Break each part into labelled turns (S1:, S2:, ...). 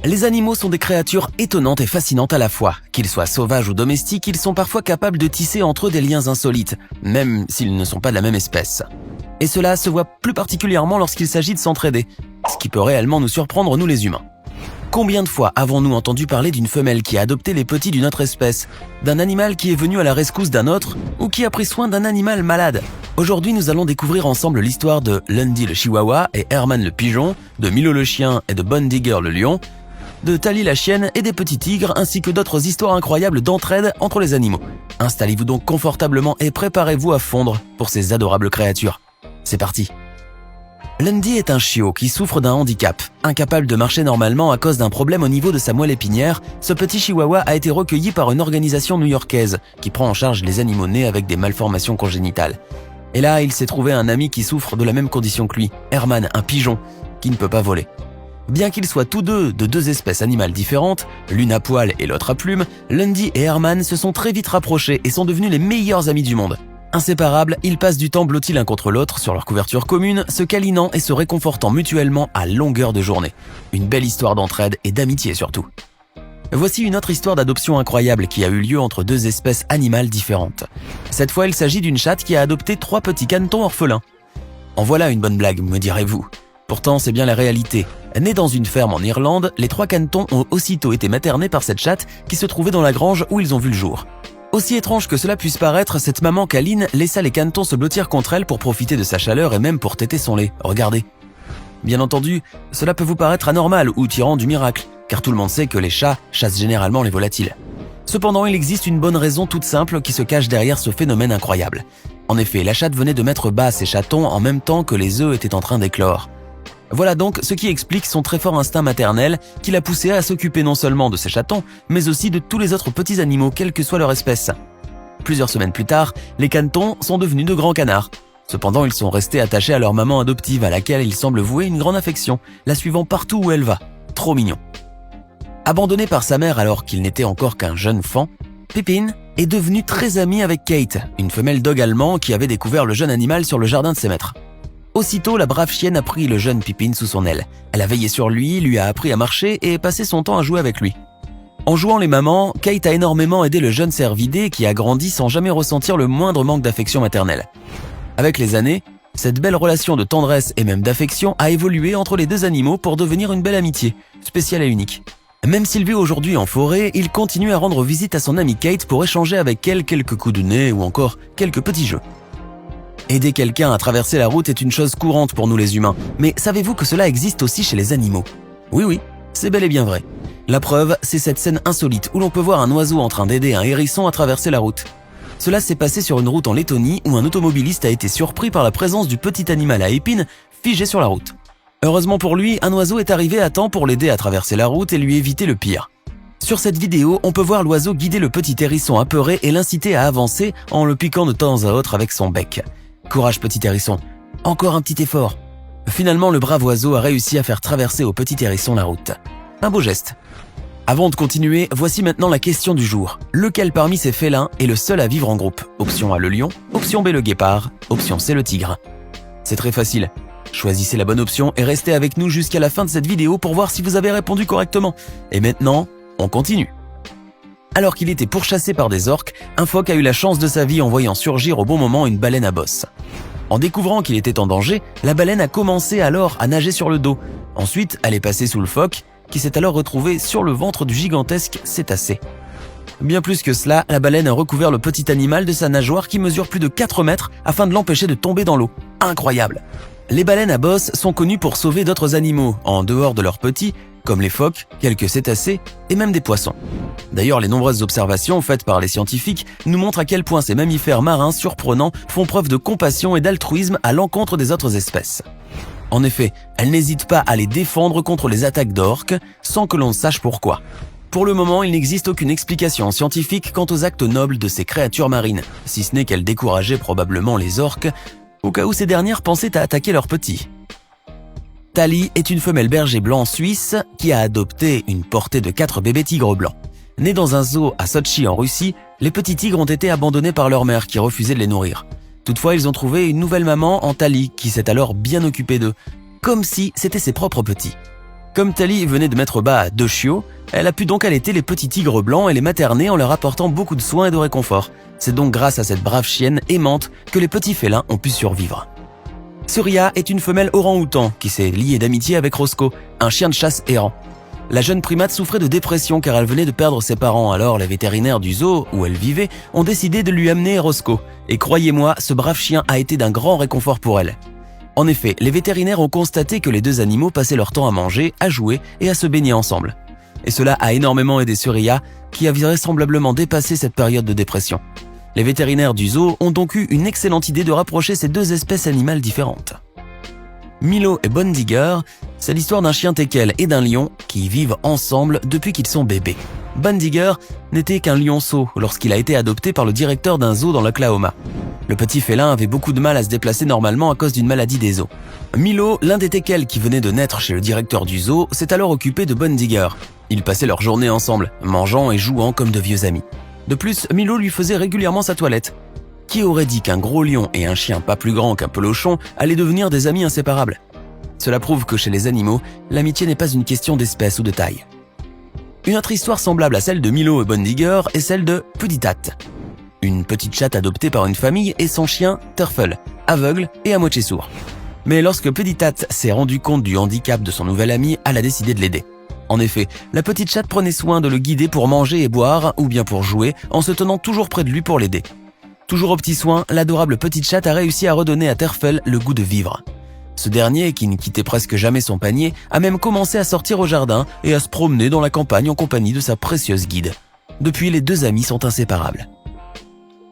S1: Les animaux sont des créatures étonnantes et fascinantes à la fois. Qu'ils soient sauvages ou domestiques, ils sont parfois capables de tisser entre eux des liens insolites, même s'ils ne sont pas de la même espèce. Et cela se voit plus particulièrement lorsqu'il s'agit de s'entraider, ce qui peut réellement nous surprendre nous les humains. Combien de fois avons-nous entendu parler d'une femelle qui a adopté les petits d'une autre espèce, d'un animal qui est venu à la rescousse d'un autre, ou qui a pris soin d'un animal malade? Aujourd'hui, nous allons découvrir ensemble l'histoire de Lundy le chihuahua et Herman le pigeon, de Milo le chien et de Bon Digger le lion, de Tally la chienne et des petits tigres, ainsi que d'autres histoires incroyables d'entraide entre les animaux. Installez-vous donc confortablement et préparez-vous à fondre pour ces adorables créatures. C'est parti! Lundy est un chiot qui souffre d'un handicap. Incapable de marcher normalement à cause d'un problème au niveau de sa moelle épinière, ce petit chihuahua a été recueilli par une organisation new-yorkaise qui prend en charge les animaux nés avec des malformations congénitales. Et là, il s'est trouvé un ami qui souffre de la même condition que lui, Herman, un pigeon, qui ne peut pas voler. Bien qu'ils soient tous deux de deux espèces animales différentes, l'une à poil et l'autre à plumes, Lundy et Herman se sont très vite rapprochés et sont devenus les meilleurs amis du monde. Inséparables, ils passent du temps blottis l'un contre l'autre sur leur couverture commune, se câlinant et se réconfortant mutuellement à longueur de journée. Une belle histoire d'entraide et d'amitié surtout. Voici une autre histoire d'adoption incroyable qui a eu lieu entre deux espèces animales différentes. Cette fois, il s'agit d'une chatte qui a adopté 3 petits canetons orphelins. En voilà une bonne blague, me direz-vous. Pourtant, c'est bien la réalité. Nés dans une ferme en Irlande, les 3 canetons ont aussitôt été maternés par cette chatte qui se trouvait dans la grange où ils ont vu le jour. Aussi étrange que cela puisse paraître, cette maman câline laissa les canetons se blottir contre elle pour profiter de sa chaleur et même pour téter son lait. Regardez. Bien entendu, cela peut vous paraître anormal ou tirant du miracle, car tout le monde sait que les chats chassent généralement les volatiles. Cependant, il existe une bonne raison toute simple qui se cache derrière ce phénomène incroyable. En effet, la chatte venait de mettre bas ses chatons en même temps que les œufs étaient en train d'éclore. Voilà donc ce qui explique son très fort instinct maternel qui l'a poussé à s'occuper non seulement de ses chatons, mais aussi de tous les autres petits animaux, quelle que soit leur espèce. Plusieurs semaines plus tard, les canetons sont devenus de grands canards. Cependant, ils sont restés attachés à leur maman adoptive à laquelle ils semblent vouer une grande affection, la suivant partout où elle va. Trop mignon. Abandonné par sa mère alors qu'il n'était encore qu'un jeune faon, Pippin est devenu très ami avec Kate, une femelle dog allemand qui avait découvert le jeune animal sur le jardin de ses maîtres. Aussitôt, la brave chienne a pris le jeune Pippin sous son aile. Elle a veillé sur lui, lui a appris à marcher et passé son temps à jouer avec lui. En jouant les mamans, Kate a énormément aidé le jeune cervidé qui a grandi sans jamais ressentir le moindre manque d'affection maternelle. Avec les années, cette belle relation de tendresse et même d'affection a évolué entre les deux animaux pour devenir une belle amitié, spéciale et unique. Même s'il vit aujourd'hui en forêt, il continue à rendre visite à son amie Kate pour échanger avec elle quelques coups de nez ou encore quelques petits jeux. Aider quelqu'un à traverser la route est une chose courante pour nous les humains, mais savez-vous que cela existe aussi chez les animaux? Oui, c'est bel et bien vrai. La preuve, c'est cette scène insolite où l'on peut voir un oiseau en train d'aider un hérisson à traverser la route. Cela s'est passé sur une route en Lettonie où un automobiliste a été surpris par la présence du petit animal à épines figé sur la route. Heureusement pour lui, un oiseau est arrivé à temps pour l'aider à traverser la route et lui éviter le pire. Sur cette vidéo, on peut voir l'oiseau guider le petit hérisson apeuré et l'inciter à avancer en le piquant de temps à autre avec son bec. Courage petit hérisson, encore un petit effort. Finalement, le brave oiseau a réussi à faire traverser au petit hérisson la route. Un beau geste. Avant de continuer, voici maintenant la question du jour. Lequel parmi ces félins est le seul à vivre en groupe? Option A le lion, option B le guépard, option C le tigre. C'est très facile. Choisissez la bonne option et restez avec nous jusqu'à la fin de cette vidéo pour voir si vous avez répondu correctement. Et maintenant, on continue. Alors qu'il était pourchassé par des orques, un phoque a eu la chance de sa vie en voyant surgir au bon moment une baleine à bosse. En découvrant qu'il était en danger, la baleine a commencé alors à nager sur le dos. Ensuite, elle est passée sous le phoque, qui s'est alors retrouvé sur le ventre du gigantesque cétacé. Bien plus que cela, la baleine a recouvert le petit animal de sa nageoire qui mesure plus de 4 mètres afin de l'empêcher de tomber dans l'eau. Incroyable! Les baleines à bosse sont connues pour sauver d'autres animaux, en dehors de leurs petits, comme les phoques, quelques cétacés et même des poissons. D'ailleurs, les nombreuses observations faites par les scientifiques nous montrent à quel point ces mammifères marins surprenants font preuve de compassion et d'altruisme à l'encontre des autres espèces. En effet, elles n'hésitent pas à les défendre contre les attaques d'orques sans que l'on ne sache pourquoi. Pour le moment, il n'existe aucune explication scientifique quant aux actes nobles de ces créatures marines, si ce n'est qu'elles décourageaient probablement les orques, au cas où ces dernières pensaient à attaquer leurs petits. Tally est une femelle berger blanc suisse qui a adopté une portée de 4 bébés tigres blancs. Nés dans un zoo à Sotchi en Russie, les petits tigres ont été abandonnés par leur mère qui refusait de les nourrir. Toutefois, ils ont trouvé une nouvelle maman en Tally qui s'est alors bien occupée d'eux, comme si c'était ses propres petits. Comme Tali venait de mettre bas à 2 chiots, elle a pu donc allaiter les petits tigres blancs et les materner en leur apportant beaucoup de soins et de réconfort. C'est donc grâce à cette brave chienne aimante que les petits félins ont pu survivre. Surya est une femelle orang-outan qui s'est liée d'amitié avec Roscoe, un chien de chasse errant. La jeune primate souffrait de dépression car elle venait de perdre ses parents, alors les vétérinaires du zoo où elle vivait ont décidé de lui amener Roscoe. Et croyez-moi, ce brave chien a été d'un grand réconfort pour elle. En effet, les vétérinaires ont constaté que les deux animaux passaient leur temps à manger, à jouer et à se baigner ensemble. Et cela a énormément aidé Surya, qui a vraisemblablement dépassé cette période de dépression. Les vétérinaires du zoo ont donc eu une excellente idée de rapprocher ces deux espèces animales différentes. Milo et Bondigger, c'est l'histoire d'un chien teckel et d'un lion qui vivent ensemble depuis qu'ils sont bébés. Bondigger n'était qu'un lionceau lorsqu'il a été adopté par le directeur d'un zoo dans l'Oklahoma. Le petit félin avait beaucoup de mal à se déplacer normalement à cause d'une maladie des os. Milo, l'un des teckels qui venait de naître chez le directeur du zoo, s'est alors occupé de Bondigger. Ils passaient leur journée ensemble, mangeant et jouant comme de vieux amis. De plus, Milo lui faisait régulièrement sa toilette. Qui aurait dit qu'un gros lion et un chien pas plus grand qu'un pelochon allaient devenir des amis inséparables? Cela prouve que chez les animaux, l'amitié n'est pas une question d'espèce ou de taille. Une autre histoire semblable à celle de Milo et Bondigger est celle de Puditat, une petite chatte adoptée par une famille et son chien Turfle, aveugle et à moitié sourd. Mais lorsque Puditat s'est rendu compte du handicap de son nouvel ami, elle a décidé de l'aider. En effet, la petite chatte prenait soin de le guider pour manger et boire, ou bien pour jouer, en se tenant toujours près de lui pour l'aider. Toujours aux petits soins, l'adorable petite chatte a réussi à redonner à Turfle le goût de vivre. Ce dernier, qui ne quittait presque jamais son panier, a même commencé à sortir au jardin et à se promener dans la campagne en compagnie de sa précieuse guide. Depuis, les deux amis sont inséparables.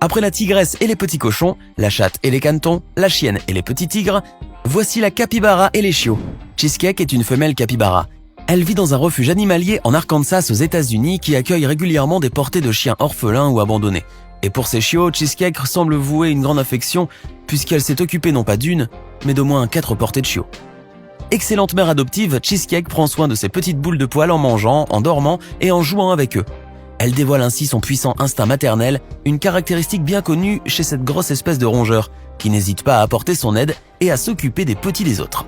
S1: Après la tigresse et les petits cochons, la chatte et les canetons, la chienne et les petits tigres, voici la capybara et les chiots. Cheesecake est une femelle capybara. Elle vit dans un refuge animalier en Arkansas aux États-Unis qui accueille régulièrement des portées de chiens orphelins ou abandonnés. Et pour ces chiots, Cheesecake semble vouer une grande affection puisqu'elle s'est occupée non pas d'une, mais d'au moins 4 portées de chiots. Excellente mère adoptive, Cheesecake prend soin de ses petites boules de poils en mangeant, en dormant et en jouant avec eux. Elle dévoile ainsi son puissant instinct maternel, une caractéristique bien connue chez cette grosse espèce de rongeur, qui n'hésite pas à apporter son aide et à s'occuper des petits des autres.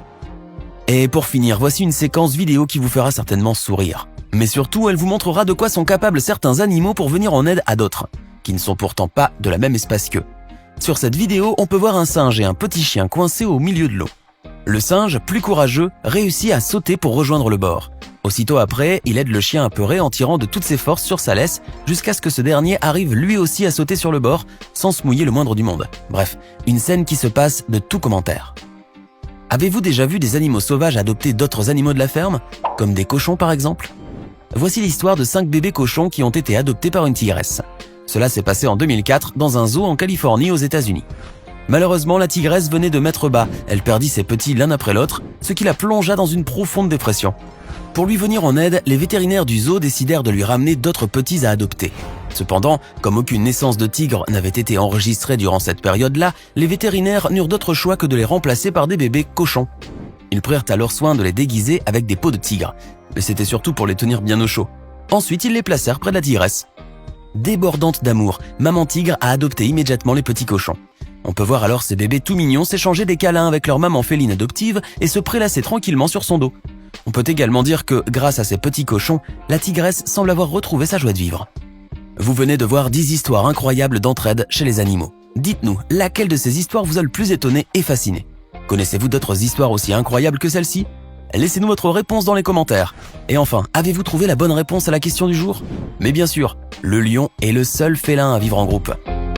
S1: Et pour finir, voici une séquence vidéo qui vous fera certainement sourire. Mais surtout, elle vous montrera de quoi sont capables certains animaux pour venir en aide à d'autres, qui ne sont pourtant pas de la même espèce qu'eux. Sur cette vidéo, on peut voir un singe et un petit chien coincés au milieu de l'eau. Le singe, plus courageux, réussit à sauter pour rejoindre le bord. Aussitôt après, il aide le chien apeuré en tirant de toutes ses forces sur sa laisse jusqu'à ce que ce dernier arrive lui aussi à sauter sur le bord sans se mouiller le moindre du monde. Bref, une scène qui se passe de tout commentaire. Avez-vous déjà vu des animaux sauvages adopter d'autres animaux de la ferme, comme des cochons par exemple? Voici l'histoire de 5 bébés cochons qui ont été adoptés par une tigresse. Cela s'est passé en 2004 dans un zoo en Californie aux États-Unis. Malheureusement, la tigresse venait de mettre bas, elle perdit ses petits l'un après l'autre, ce qui la plongea dans une profonde dépression. Pour lui venir en aide, les vétérinaires du zoo décidèrent de lui ramener d'autres petits à adopter. Cependant, comme aucune naissance de tigre n'avait été enregistrée durant cette période-là, les vétérinaires n'eurent d'autre choix que de les remplacer par des bébés cochons. Ils prirent alors soin de les déguiser avec des peaux de tigre, mais c'était surtout pour les tenir bien au chaud. Ensuite, ils les placèrent près de la tigresse. Débordante d'amour, maman tigre a adopté immédiatement les petits cochons. On peut voir alors ces bébés tout mignons s'échanger des câlins avec leur maman féline adoptive et se prélasser tranquillement sur son dos. On peut également dire que, grâce à ces petits cochons, la tigresse semble avoir retrouvé sa joie de vivre. Vous venez de voir 10 histoires incroyables d'entraide chez les animaux. Dites-nous, laquelle de ces histoires vous a le plus étonné et fasciné? Connaissez-vous d'autres histoires aussi incroyables que celle-ci? Laissez-nous votre réponse dans les commentaires. Et enfin, avez-vous trouvé la bonne réponse à la question du jour? Mais bien sûr, le lion est le seul félin à vivre en groupe.